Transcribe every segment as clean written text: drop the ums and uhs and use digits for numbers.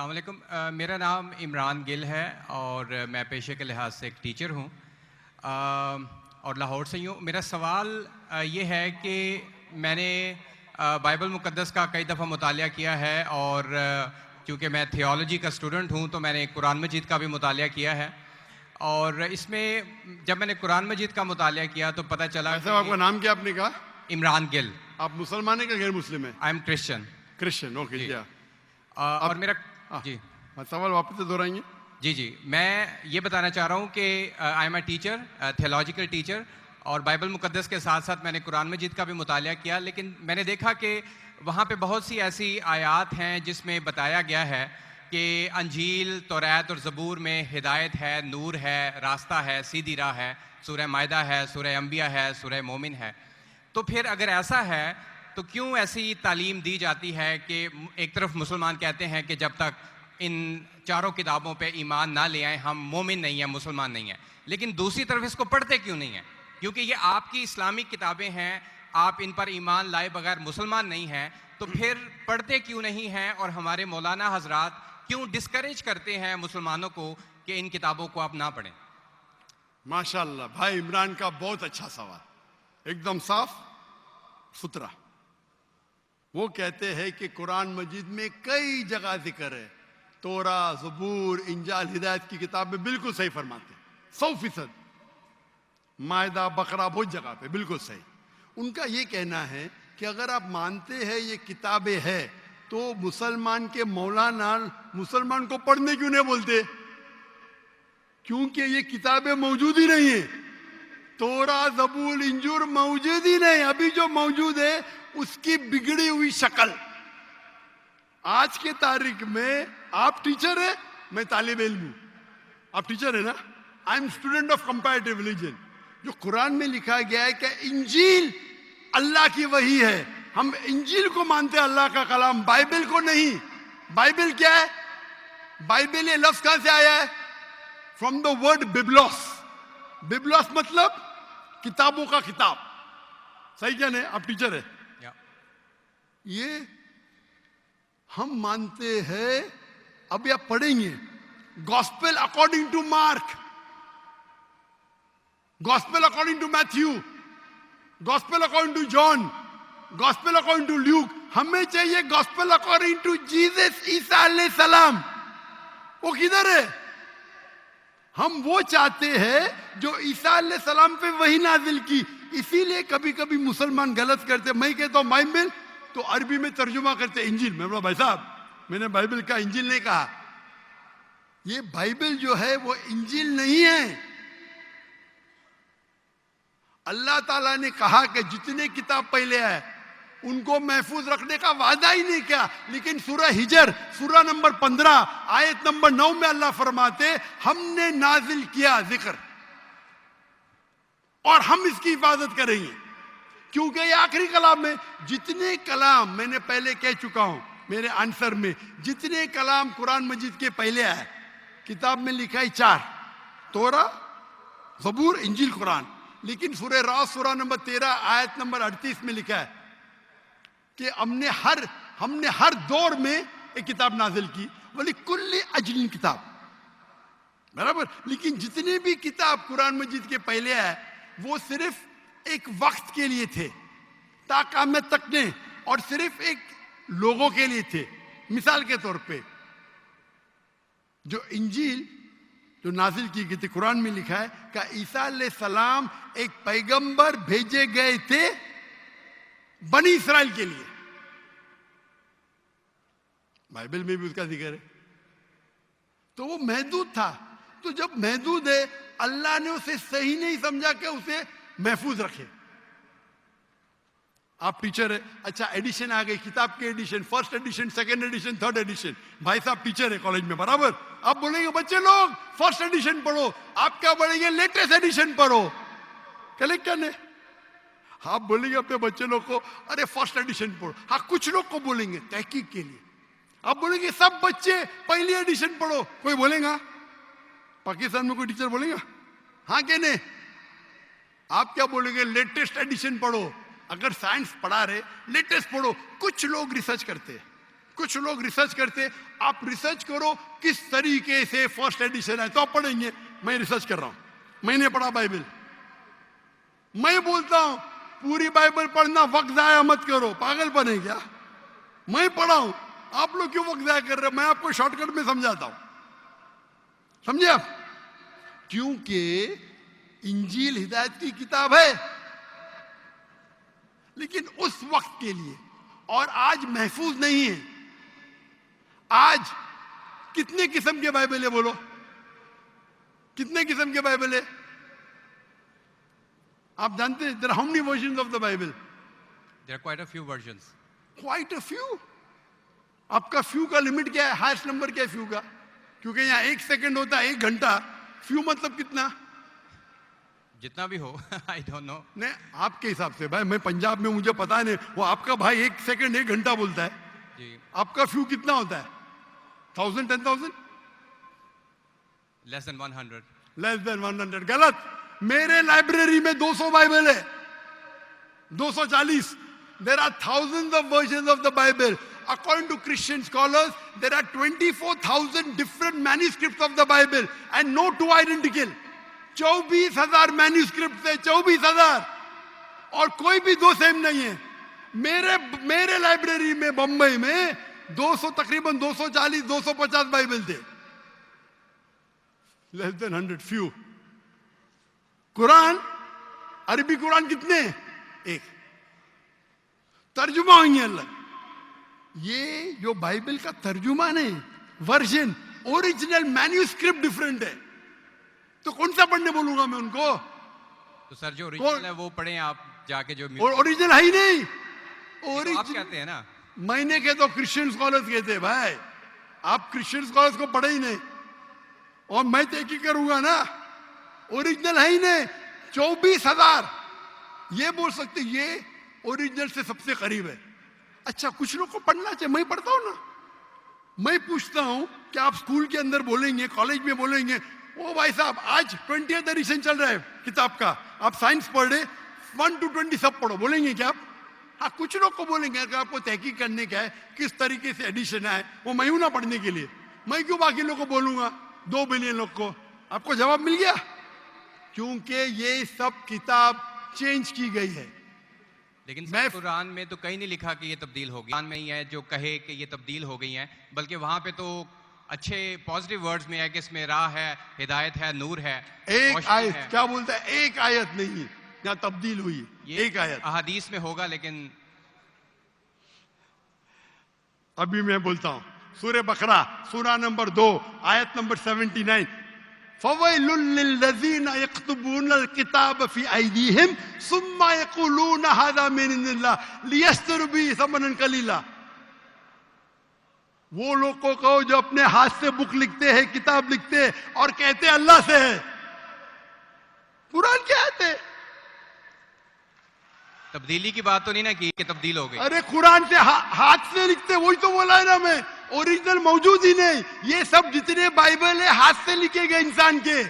अस्सलाम वालेकुम। मेरा नाम इमरान गिल है और मैं पेशे के लिहाज से एक टीचर हूँ और लाहौर से ही हूँ। मेरा सवाल ये है कि मैंने बाइबल मुक़द्दस का कई दफ़ा मुतालिया किया है और चूँकि मैं थियोलॉजी का स्टूडेंट हूँ तो मैंने कुरान मजीद का भी मुतालिया किया है। और इसमें जब मैंने कुरान मजीद का मुतालिया किया तो पता चला कि आपका नाम क्या आपने कहा? इमरान गिल। आप मुसलमान हैं कि गैर मुस्लिम हैं? I am Christian. Christian, okay. जी। क्या और मेरा जी सवाल वापस से दोहराएंगे? जी मैं ये बताना चाह रहा हूँ कि I am a teacher, theological teacher, और बाइबल मुक़द्दस के साथ साथ मैंने कुरान मजीद का भी मुतालिया किया। लेकिन मैंने देखा कि वहाँ पे बहुत सी ऐसी आयात हैं जिसमें बताया गया है कि अंजील, तौरात और ज़बूर में हिदायत है, नूर है, रास्ता है, सीधी राह है। सूरह मायदा है, सूरह अंबिया है, सूरह मोमिन है। तो फिर अगर ऐसा है तो क्यों ऐसी तालीम दी जाती है कि एक तरफ मुसलमान कहते हैं कि जब तक इन चारों किताबों पे ईमान ना ले आए हम मोमिन नहीं हैं, मुसलमान नहीं हैं, लेकिन दूसरी तरफ इसको पढ़ते क्यों नहीं हैं? क्योंकि ये आपकी इस्लामिक किताबें हैं, आप इन पर ईमान लाए बगैर मुसलमान नहीं हैं, तो फिर पढ़ते क्यों नहीं हैं? और हमारे मौलाना हजरात क्यों डिस्करेज करते हैं मुसलमानों को कि इन किताबों को आप ना पढ़ें? माशाल्लाह, भाई इमरान का बहुत अच्छा सवाल, एकदम साफ सुथरा। वो कहते हैं कि कुरान मजीद में कई जगह जिक्र है, तोरा, ज़बूर, इंजाल, हिदायत की किताब में बिल्कुल सही फरमाते हैं, 100%। मायदा, बकरा, बहुत जगह पे बिल्कुल सही। उनका ये कहना है कि अगर आप मानते हैं ये किताबें हैं तो मुसलमान के मौलाना मुसलमान को पढ़ने क्यों नहीं बोलते? क्योंकि ये किताबें मौजूद ही नहीं है। तोरा, ज़बूर, इंजूर मौजूद ही नहीं। अभी जो मौजूद है उसकी बिगड़ी हुई शक्ल। आज के तारीख में आप टीचर है, मैं तालिब इल्म हूं। आप टीचर है ना? I am student of comparative religion. जो कुरान में लिखा गया है कि इंजील अल्लाह की वही है, हम इंजील को मानते हैं, अल्लाह का कलाम, बाइबल को नहीं। बाइबल क्या है? बाइबल ये लफ्ज कहां से आया है? From the word biblos. Biblos मतलब किताबों का किताब। सही क्या नहीं? आप टीचर है। ये हम मानते हैं। अभी आप पढ़ेंगे gospel according to Mark, gospel according to Matthew, gospel according to John, gospel according to Luke. हमें चाहिए gospel according to Jesus Isa अलैहि सलाम। वो किधर है? हम वो चाहते हैं जो ईसा अलैहि सलाम पे वही नाजिल की। इसीलिए कभी कभी मुसलमान गलत करते। मैं कहता हूं बाइबल, तो अरबी में तर्जुमा करते इंजील। मैं बोला भाई साहब, मैंने बाइबल का इंजील नहीं कहा। ये बाइबल जो है वो इंजील नहीं है। अल्लाह ताला ने कहा कि जितने किताब पहले आए उनको महफूज रखने का वादा ही नहीं किया। लेकिन सूरह हिजर, सूरह नंबर 15 आयत नंबर 9 में अल्लाह फरमाते हमने नाजिल किया जिक्र और हम इसकी हिफाजत करेंगे, क्योंकि ये आखिरी कलाम में। जितने कलाम मैंने पहले कह चुका हूं मेरे आंसर में, जितने कलाम कुरान मजीद के पहले आए किताब में लिखा है 4, तोरा, ज़बूर, इंजील, कुरान। लेकिन सूरह रास सूरह नंबर 13 आयत नंबर 38 में लिखा है कि हमने हर दौर में एक किताब नाजिल की, बोली कुल्ली अजलिन किताब, बराबर। लेकिन जितने भी किताब कुरान मजीद के पहले आए वो सिर्फ एक वक्त के लिए थे, ताक़यामत तक ने, और सिर्फ एक लोगों के लिए थे। मिसाल के तौर पे जो इंजील जो नाजिल की गई थी, कुरान में लिखा है कि ईसा अलैहि सलाम एक पैगंबर भेजे गए थे बनी इस्राइल के लिए। बाइबल में भी उसका जिक्र है। तो वो महदूद था। तो जब महदूद है, अल्लाह ने उसे सही नहीं समझा कि उसे महफूज रखे। आप टीचर है, अच्छा एडिशन आ गई, किताब के edition, first edition, second edition, third edition. भाई साहब टीचर है कॉलेज में, बराबर। आप बोलेंगे बच्चे लोग फर्स्ट एडिशन पढ़ो, आप क्या बोलेंगे लेटेस्ट एडिशन पढ़ो, कलेक्टर ने। आप बोलेंगे अपने बच्चे लोग को अरे फर्स्ट एडिशन पढ़ो। हाँ, कुछ लोग को बोलेंगे तहकीक के लिए। आप बोलेंगे सब बच्चे पहली एडिशन पढ़ो, कोई बोलेगा? पाकिस्तान में कोई टीचर बोलेगा? हाँ क्या नहीं? आप क्या बोलेंगे? लेटेस्ट एडिशन पढ़ो। अगर साइंस पढ़ा रहे लेटेस्ट पढ़ो। कुछ लोग रिसर्च करते हैं, कुछ लोग रिसर्च करते, आप रिसर्च करो किस तरीके से फर्स्ट एडिशन है तो आप पढ़ेंगे। मैं रिसर्च कर रहा हूं, मैंने पढ़ा बाइबल। मैं बोलता हूं पूरी बाइबल पढ़ना वक्त जाया मत करो, पागलपन है क्या? मैं पढ़ा हूं, आप लोग क्यों वक्त जाया कर रहे हो? मैं आपको शॉर्टकट में समझाता हूं, समझे आप? क्योंकि इंजील हिदायत की किताब है, लेकिन उस वक्त के लिए, और आज महफूज नहीं है। आज कितने किस्म के बाइबल है बोलो? कितने किस्म के बाइबल है? आप जानते हैं there are how many versions of the Bible? There are quite a few versions. Quite a few. आपका फ्यू का लिमिट क्या है? हाईएस्ट नंबर क्या है फ्यू का? क्योंकि यहाँ 1 सेकंड होता है 1 घंटा, फ्यू मतलब कितना? जितना भी हो आई डोंट नो। नहीं, आपके हिसाब से भाई, मैं पंजाब में, मुझे पता नहीं, वो आपका भाई 1 सेकंड 1 घंटा बोलता है जी। आपका फ्यू कितना होता है? 1000 10,000? Less than 100। Less than 100। गलत। मेरे लाइब्रेरी में 200 बाइबल है, 240। There are thousands of versions of the Bible. According to Christian scholars, there are 24,000 different manuscripts of the Bible and no two identical. 24,000 manuscript है, 24,000, और कोई भी दो सेम नहीं है। मेरे लाइब्रेरी में बंबई में 200, तकरीबन 240 250 बाइबल थे। Less than 100, few. कुरान, अरबी कुरान कितने? एक। तर्जुमा होंगे अलग। ये जो बाइबल का तर्जुमा नहीं, वर्जन, ओरिजिनल मैन्यूस्क्रिप्ट डिफरेंट है। तो कौन सा पढ़ने बोलूंगा मैं उनको? तो सर जो ओरिजिनल है वो पढ़ें आप जाके, जो ओरिजिनल है ही नहीं। तो आप कहते हैं ना। मैंने कहता हूं, क्रिश्चियन स्कॉलर्स कहते हैं भाई, आप क्रिश्चियन स्कॉलर्स को पढ़े ही नहीं, और मैं तहकीक करूंगा ना, ओरिजिनल है ही नहीं। 24,000 ये बोल सकते ये ओरिजिनल से सबसे करीब है। अच्छा, कुछ लोग को पढ़ना चाहिए, मैं पढ़ता हूं ना। मैं पूछता हूं कि आप स्कूल के अंदर बोलेंगे, कॉलेज में बोलेंगे, ओ भाई साहब आज 20th एडिशन चल रहा है किताब का, आप साइंस पढ़ रहे, 1 to 20 सब पढ़ो, बोलेंगे क्या आप? हाँ, कुछ लोग को बोलेंगे। अगर आपको तहकीक करने का है किस तरीके से एडिशन है, वो मैं हूं ना पढ़ने के लिए, मैं क्यों बाकी लोग को बोलूंगा? 2 बिलियन लोग को। आपको जवाब मिल गया? क्योंकि ये सब किताब चेंज की गई है। लेकिन सर कुरान में तो कहीं नहीं लिखा कि ये तब्दील होगी। कुरान में ही है जो कहे कि ये तब्दील हो गई हैं, बल्कि वहां पे तो अच्छे पॉजिटिव वर्ड्स में है कि इसमें राह है, हिदायत है, नूर है। एक आयत है। क्या बोलता है? एक आयत नहीं है यहाँ तब्दील हुई, एक आयत। अहादीस में होगा, लेकिन अभी मैं बोलता हूं, सूरह बकरा, सूरा नंबर 2, आयत नंबर 79। फवैलुल लिल्लज़ीना यक्तुबूनल किताब फी अयदीहिम सुम्मा यक़ूलूना हाज़ा मिन इंदिल्लाह लियश्तरू बिही समनन कलीला। वो लोग को कहो जो अपने हाथ से बुक लिखते हैं, किताब लिखते हैं, और कहते हैं अल्लाह से है। कुरान क्या है? तब्दीली की बात तो नहीं ना की कि तब्दील हो गई। अरे कुरान से हाथ से लिखते, वही तो बोला है ना मैं। ओरिजिनल मौजूद ही नहीं। ये सब जितने बाइबल है हाथ से लिखे गए इंसान के,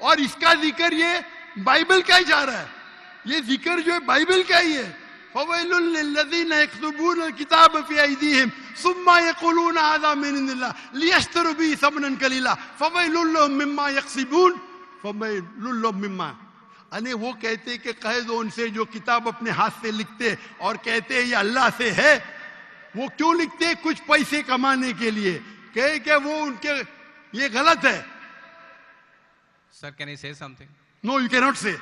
और इसका जिक्र ये बाइबल का ही जा रहा है। ये जिक्र जो है बाइबल का ही है। फवैलुल लिल्लज़ीना यक्तुबूनल किताब फी अयदीहिम सुम्मा यक़ूलूना हाज़ा मिन इंदिल्लाह लियश्तरू बिही समनन कलीला फवैलुल लहुम मिम्मा यक्सिबून फवैलुल लहुम मिम्मा। अने वो कहते कि कह दो उनसे जो किताब अपने हाथ से लिखते और कहते हैं ये अल्लाह से है। वो क्यों लिखते हैं? कुछ पैसे कमाने के लिए। कहे कि वो उनके, ये गलत है। Sir can I say something? No, you can not say.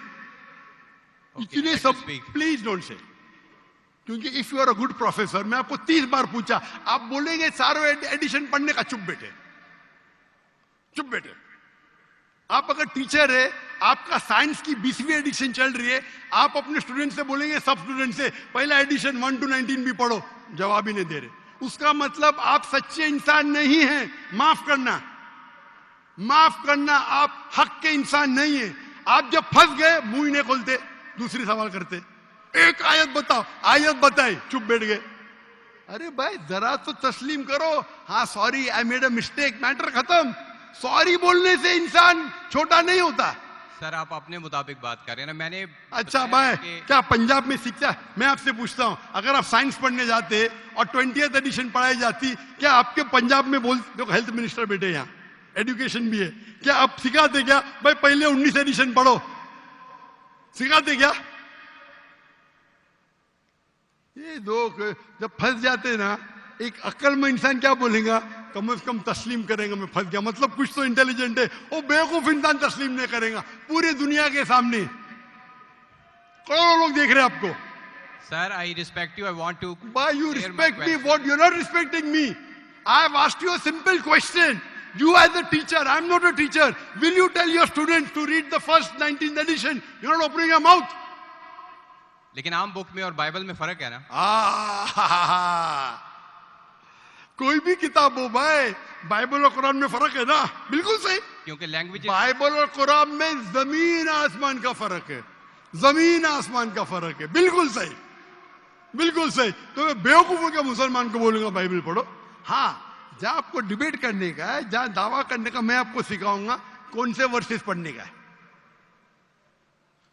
इतने सब speak. Please don't say. क्योंकि if you are a good professor, मैं आपको 30 बार पूछा, आप बोलेंगे सारों एडिशन पढ़ने का, चुप बेटे, चुप बेटे। आप अगर टीचर है, आपका साइंस की 20वीं एडिशन चल रही है, आप अपने स्टूडेंट से बोलेंगे, सब स्टूडेंट से पहला एडिशन 1 to 19 भी पढ़ो, जवाब ही नहीं दे रहे। उसका मतलब आप सच्चे इंसान नहीं हैं। माफ करना, माफ करना, आप हक के इंसान नहीं है। आप जब फंस गए मुंह ही नहीं खोलते, दूसरी सवाल करते। एक आयत बताओ, आयत बताई, चुप बैठ गए। अरे भाई जरा तो तस्लीम करो, हाँ sorry I made a mistake, matter खत्म। सॉरी बोलने से इंसान छोटा नहीं होता। सर आप अपने मुताबिक बात कर रहे हैं ना, मैंने अच्छा बताया भाई, कि क्या पंजाब में शिक्षा? मैं आपसे पूछता हूं, अगर आप साइंस पढ़ने जाते और 20th एडिशन पढ़ाई जाती, क्या आपके पंजाब में बोल, देखो हेल्थ मिनिस्टर बैठे यहाँ, एजुकेशन भी है, क्या आप सिखाते क्या भाई पहले 19 एडिशन पढ़ो? सिखाते क्या? ये लोग जब फंस जाते ना, एक अक्लमंद इंसान क्या बोलेगा, कम से कम तस्लीम करेंगे मैं फंस गया, मतलब कुछ तो इंटेलिजेंट है। वो बेवकूफ इंसान तस्लीम नहीं करेगा पूरी दुनिया के सामने, करोड़ों लोग देख रहे हैं आपको। Sir I respect you, I want to Why you respect me? What you're not respecting me? I have asked you a simple question. You as a teacher, I'm not a teacher. Will you tell your students to read the first 19th edition? You're not opening your mouth. लेकिन आम book में और Bible में फर्क है ना। कोई भी किताब हो भाई, बाइबल और कुरान में फर्क है ना, बिल्कुल सही। क्योंकि लैंग्वेज बाइबल और कुरान में जमीन आसमान का फर्क है, जमीन आसमान का फर्क है, बिल्कुल सही, बिल्कुल सही। तो मैं बेवकूफों के मुसलमान को बोलूंगा बाइबल पढ़ो। हाँ, जहां आपको डिबेट करने का है, जहां दावा करने का, मैं आपको सिखाऊंगा कौन से वर्सेस पढ़ने का है।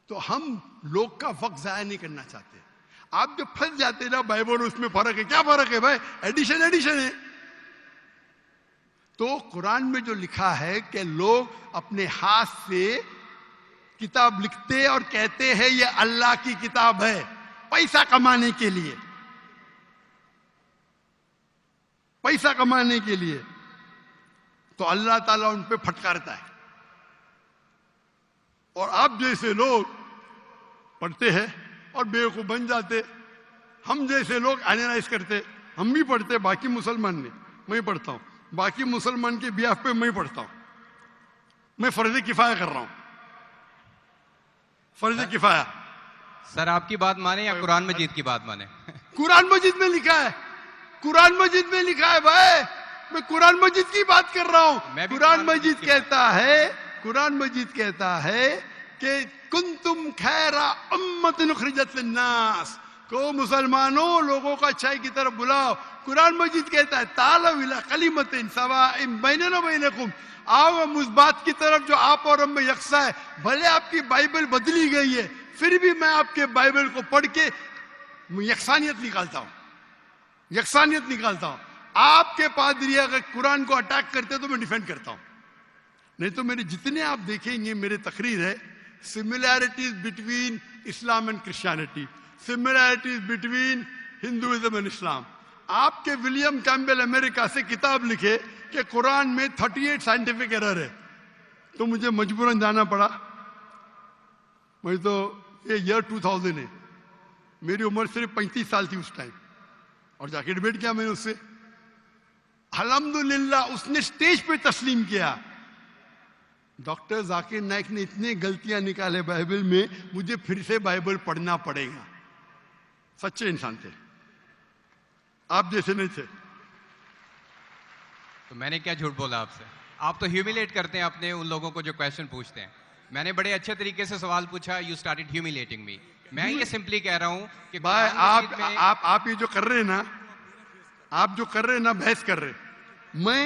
तो हम लोग का वक्त जाया नहीं करना चाहते। आप जब फंस जाते ना बाइबल उसमें फर्क है, क्या फर्क है भाई, एडिशन एडिशन है। तो कुरान में जो लिखा है कि लोग अपने हाथ से किताब लिखते और कहते हैं ये अल्लाह की किताब है पैसा कमाने के लिए, पैसा कमाने के लिए, तो अल्लाह ताला उन पे फटकारता है। और आप जैसे लोग पढ़ते हैं और बेवकूफ बन जाते, हम जैसे लोग एनालाइज करते, हम भी पढ़ते, बाकी मुसलमान नहीं, मैं पढ़ता हूं, बाकी मुसलमान के बिहाफ पे मैं पढ़ता हूं, मैं फर्ज किफाया कर रहा हूं, फर्ज किफाया। सर आपकी बात माने या कुरान मजीद की बात माने? कुरान मजीद में लिखा है, कुरान मजीद में लिखा है भाई, मैं कुरान मजीद की बात कर रहा हूं। कुरान मजीद कहता है, कुरान मजीद कहता है कि कुंतुम खैरा उम्मतिन उखरिजत लिन्नास, को मुसलमानों लोगों का अच्छाई की तरफ बुलाओ। कुरान मजीद कहता है तालव इला कलिमतिन सवाइन बैनना बैनकुम, आओ हम उस बात की तरफ जो आप और हम में यकसा है। भले आपकी बाइबल बदली गई है, फिर भी मैं आपके बाइबल को पढ़ के यकसानियत निकालता हूं, यकसानियत निकालता हूं। आपके पादरी अगर कुरान को अटैक करते तो मैं डिफेंड करता हूं, नहीं तो मेरे जितने आप देखेंगे मेरे तकरीर है, similarities between Islam and Christianity, similarities between Hinduism and Islam. आपके विलियम कैम्बेल अमेरिका से किताब लिखे कि कुरान में 38 साइंटिफिक एरर है, तो मुझे मजबूरन जाना पड़ा। मैं तो ये ईयर 2000 है, मेरी उम्र सिर्फ 35 साल थी उस टाइम, और जाके डिबेट किया मैंने उससे। अल्हम्दुलिल्लाह उसने स्टेज पे तस्लीम किया। डॉक्टर जाकिर नाइक ने इतनी गलतियां निकाले बाइबल में, मुझे फिर से बाइबल पढ़ना पड़ेगा। सच्चे इंसान थे, आप जैसे नहीं थे। तो मैंने क्या झूठ बोला आपसे? आप तो ह्यूमिलेट करते हैं अपने उन लोगों को जो क्वेश्चन पूछते हैं। मैंने बड़े अच्छे तरीके से सवाल पूछा, यू स्टार्टेड ह्यूमिलेटिंग मी। मैं ये सिंपली कह रहा हूं कि भाई आप ये जो कर रहे हैं ना, आप जो कर रहे हैं ना, बहस कर रहे हैं, मैं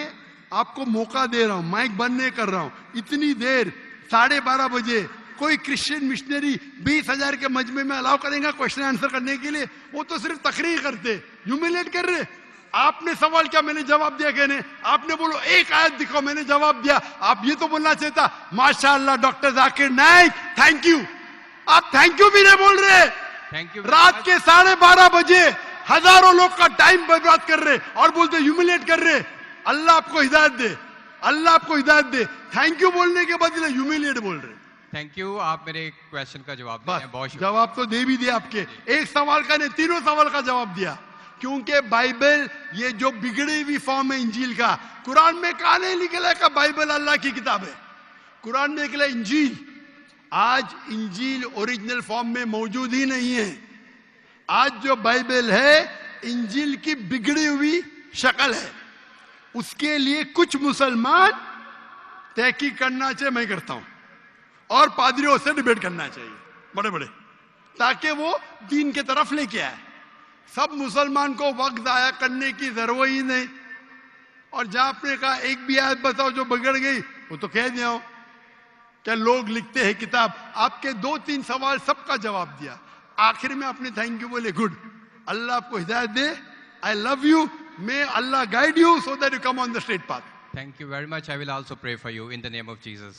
आपको मौका दे रहा हूं, माइक बंद नहीं कर रहा हूं। इतनी देर 12:30 बजे कोई क्रिश्चियन मिशनरी 20,000 के मजमे में अलाउ करेगा क्वेश्चन आंसर करने के लिए? वो तो सिर्फ तकरीर करते, ह्यूमिलेट कर रहे। आपने सवाल किया, मैंने जवाब दिया। कहने आपने बोलो एक आयत दिखाओ, मैंने जवाब दिया। आप ये तो बोलना चाहिए था माशाअल्लाह doctor Zakir Naik thank you. आप थैंक यू भी नहीं बोल रहे। Thank you. रात के 12:30 बजे हजारों लोग का टाइम बर्बाद कर रहे और बोलते ह्यूमिलेट कर रहे। अल्लाह आपको हिदायत दे, अल्लाह आपको हिदायत दे। थैंक यू बोलने के बदले ह्यूमिलेट बोल रहे। थैंक यू, आप मेरे क्वेश्चन का जवाब दिए हैं, बहुत शुक्रिया। जवाब तो दे भी दिया आपके, एक सवाल का नहीं, तीनों सवाल का जवाब दिया। क्योंकि बाइबल ये जो बिगड़ी हुई फॉर्म है इंजील का, कुरान में कहा नहीं निकला का बाइबल अल्लाह की किताब है। कुरान में निकला इंजील। आज इंजील ओरिजिनल फॉर्म में मौजूद ही नहीं है। आज जो बाइबल है इंजील की बिगड़ी हुई शक्ल है। उसके लिए कुछ मुसलमान तहकीक करना चाहिए, मैं करता हूं, और पादरियों से डिबेट करना चाहिए बड़े बड़े, ताकि वो दीन के तरफ लेके आए। सब मुसलमान को वक्त जाया करने की जरूरत ही नहीं। और जहां आपने कहा एक भी आयत बताओ जो बिगड़ गई, वो तो कह दिया हूं। क्या लोग लिखते हैं किताब, आपके 2-3 सवाल सबका जवाब दिया, आखिर में अपने थैंक यू बोले, गुड, अल्लाह आपको हिदायत दे, I love you, may Allah guide you so that you come on the straight path. Thank you very much. I will also pray for you in the name of Jesus.